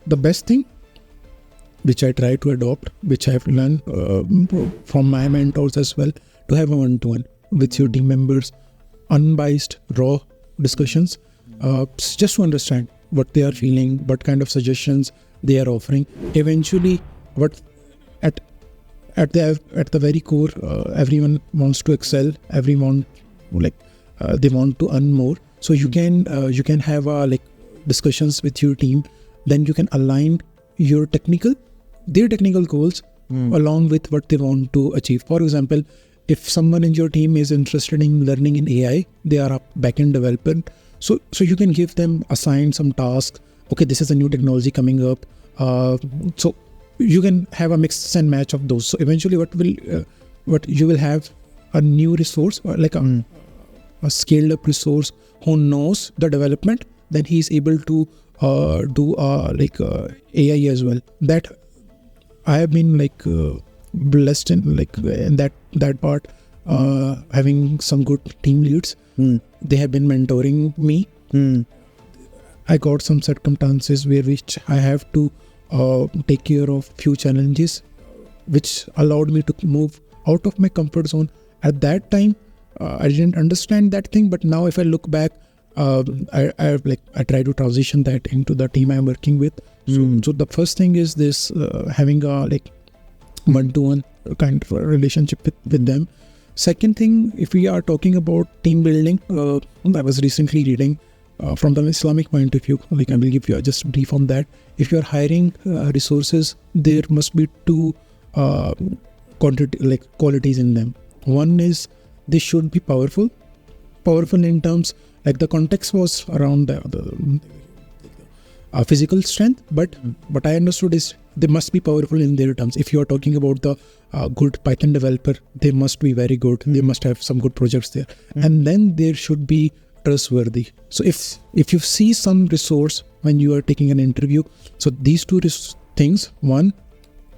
the best thing which I try to adopt, which I've learned from my mentors as well, to have a one-to-one with your team members, unbiased, raw discussions, just to understand what they are feeling, what kind of suggestions they are offering. Eventually, what at the very core, everyone wants to excel. Everyone they want to earn more. So you can have discussions with your team. Then you can align their technical goals along with what they want to achieve. For example, if someone in your team is interested in learning in AI, they are a backend developer. So you can assign some tasks. Okay, this is a new technology coming up. So you can have a mix and match of those. So eventually, what you will have a new resource, or a scaled up resource who knows the development. Then he is able to do AI as well. That I have been blessed in that part, having some good team leads. They have been mentoring me. I got some circumstances which I have to take care of few challenges, which allowed me to move out of my comfort zone. At that time, I didn't understand that thing, but now if I look back, I try to transition that into the team I'm working with. So the first thing is this, having a one-to-one kind of a relationship with them. Second thing, if we are talking about team building, I was recently reading from the Islamic point of view. I will give you just a brief on that. If you are hiring resources, there must be two qualities in them. One is they should be powerful in terms, the context was around the physical strength, but what I understood is they must be powerful in their terms. If you are talking about the good Python developer, they must be very good. They must have some good projects there. And then there should be trustworthy. So if you see some resource when you are taking an interview, so these two things, one,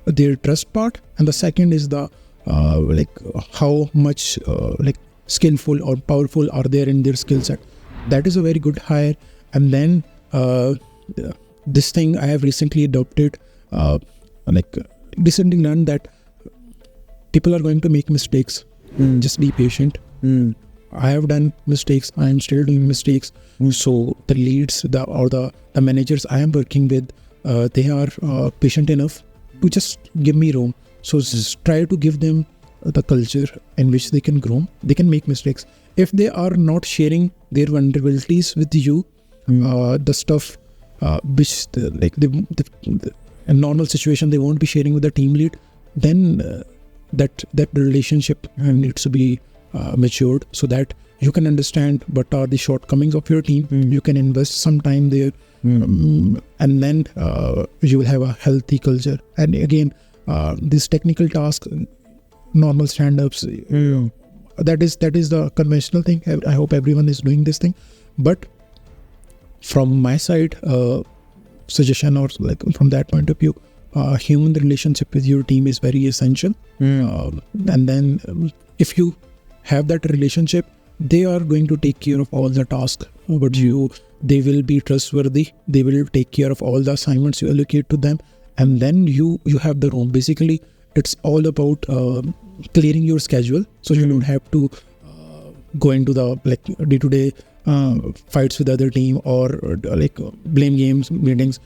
their trust part, and the second is the how much skillful or powerful are they in their skill set. That is a very good hire. And then this thing I have recently adopted, recently learned that people are going to make mistakes. Just be patient. I have done mistakes. I am still doing mistakes. So the leads, the managers I am working with, they are patient enough to just give me room. So just try to give them the culture in which they can grow. They can make mistakes. If they are not sharing their vulnerabilities with you, the stuff which a normal situation they won't be sharing with the team lead, then that relationship needs to be matured, so that you can understand what are the shortcomings of your team. You can invest some time there, and then you will have a healthy culture. And again, this technical task, normal stand-ups, that is the conventional thing. I hope everyone is doing this thing. But from my side, suggestion, or from that point of view, human relationship with your team is very essential. And then if you have that relationship, they are going to take care of all the tasks. But they will be trustworthy. They will take care of all the assignments you allocate to them. And then you have the room. Basically, it's all about clearing your schedule, so you don't have to go into the day-to-day fights with the other team, or blame games, meetings.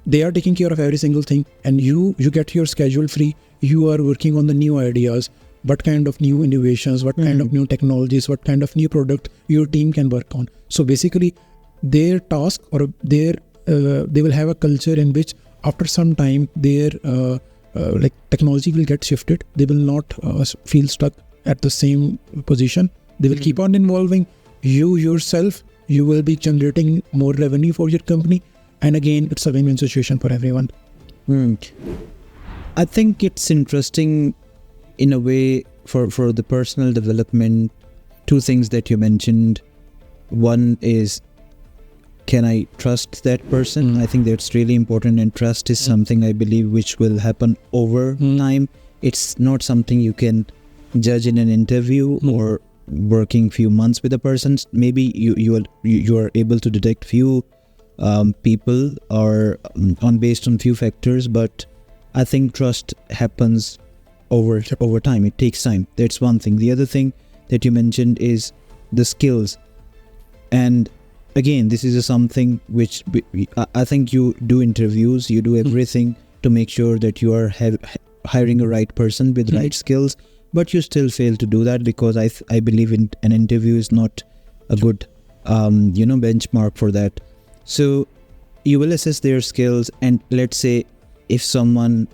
They are taking care of every single thing, and you get your schedule free. You are working on the new ideas, what kind of new innovations, what kind of new technologies, what kind of new product your team can work on. So basically, their task, or they will have a culture in which after some time their technology will get shifted. They will not feel stuck at the same position. They will keep on evolving. You yourself, you will be generating more revenue for your company. And again, it's a win-win situation for everyone. I think it's interesting in a way for the personal development. Two things that you mentioned. One is, can I trust that person? I think that's really important, and trust is something I believe which will happen over time. It's not something you can judge in an interview or working few months with a person. Maybe you are able to detect few people are based on few factors, but I think trust happens over time. It takes time. That's one thing. The other thing that you mentioned is the skills, and again, this is something which I think you do interviews, you do everything to make sure that you are hiring a right person with right skills, but you still fail to do that because I believe in an interview is not a good benchmark for that. So you will assess their skills, and let's say if someone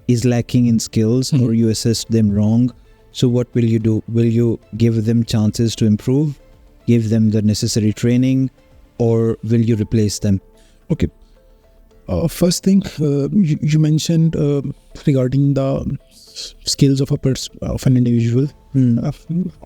is lacking in skills or you assess them wrong, so what will you do? Will you give them chances to improve, give them the necessary training, or will you replace them? Okay. First thing, you mentioned regarding the skills of an individual.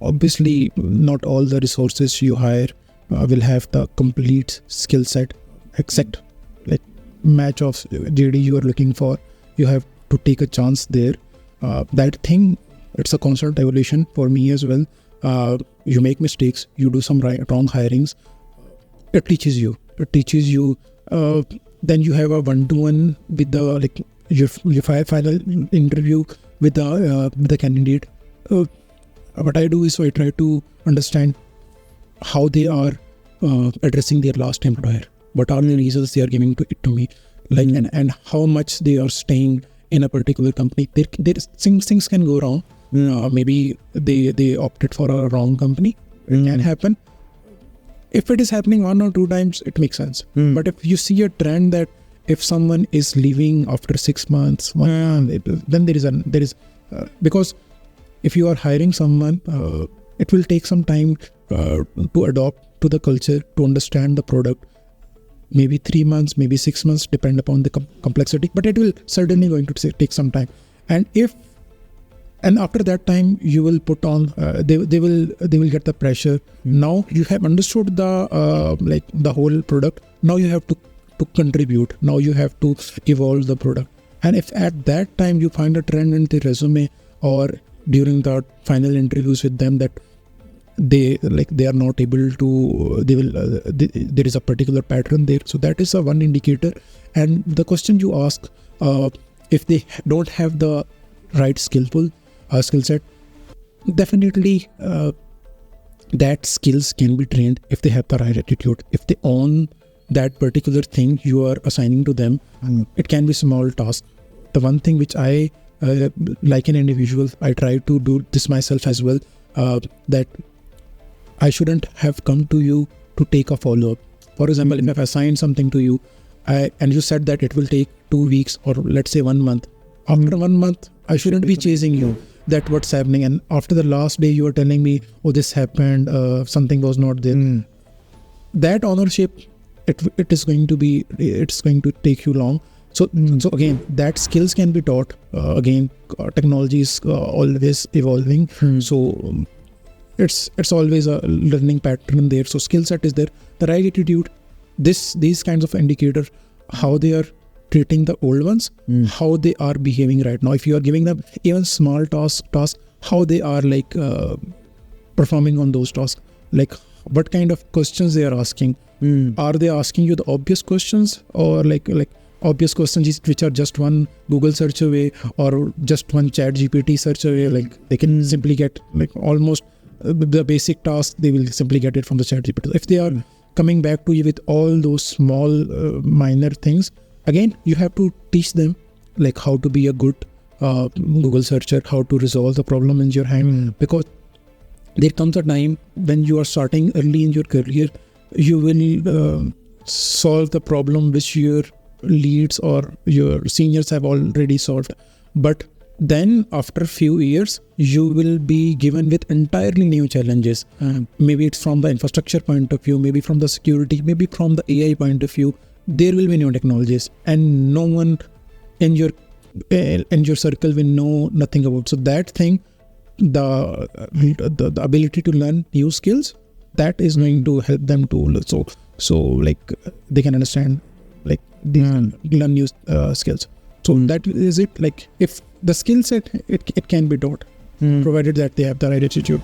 Obviously, not all the resources you hire will have the complete skill set, except like match of JD you are looking for. You have to take a chance there. That thing, it's a constant evolution for me as well. You make mistakes, you do some wrong hirings. It teaches you. Then you have a one-to-one with the your final interview with the candidate. What I do is I try to understand how they are addressing their last employer. What are the reasons they are giving to me, and how much they are staying in a particular company. Things can go wrong. Maybe they opted for a wrong company. It can happen. If it is happening 1 or 2 times, it makes sense. But if you see a trend that if someone is leaving after 6 months, then there is because if you are hiring someone, it will take some time to adopt to the culture, to understand the product. Maybe 3 months, maybe 6 months, depend upon the complexity. But it will certainly going to take some time. And after that time, you will put on. They will get the pressure. Now you have understood the whole product. Now you have to contribute. Now you have to evolve the product. And if at that time you find a trend in the resume or during the final interviews with them that they are not able to, there is a particular pattern there. So that is a one indicator. And the question you ask, if they don't have the right skill set, definitely that skills can be trained if they have the right attitude. If they own that particular thing you are assigning to them, it can be small task. The one thing which I like an individual, I try to do this myself as well, that I shouldn't have come to you to take a follow-up. For example, if I assign something to you and you said that it will take 2 weeks or let's say 1 month, after 1 month, I shouldn't be chasing you that what's happening. And after the last day, you are telling me, oh, this happened, something was not there. That ownership, it's going to take you long. So again, that skills can be taught. Again, technology is always evolving. So it's always a learning pattern there. So skill set is there. The right attitude, these kinds of indicators, how they are treating the old ones, how they are behaving right now. If you are giving them even small tasks, how they are performing on those tasks, what kind of questions they are asking. Are they asking you the obvious questions or obvious questions which are just one Google search away or just one chat GPT search away? They can simply get almost the basic task, they will simply get it from the chat GPT. If they are coming back to you with all those small minor things, again, you have to teach them how to be a good Google searcher, how to resolve the problem in your hand. Because there comes a time when you are starting early in your career, you will solve the problem which your leads or your seniors have already solved. But then after a few years, you will be given with entirely new challenges. Maybe it's from the infrastructure point of view, maybe from the security, maybe from the AI point of view. There will be new technologies and no one in your circle will know nothing about. So that thing, the ability to learn new skills, that is going to help them to so they can understand learn new skills. So that is it. If the skill set, it can be taught, provided that they have the right attitude.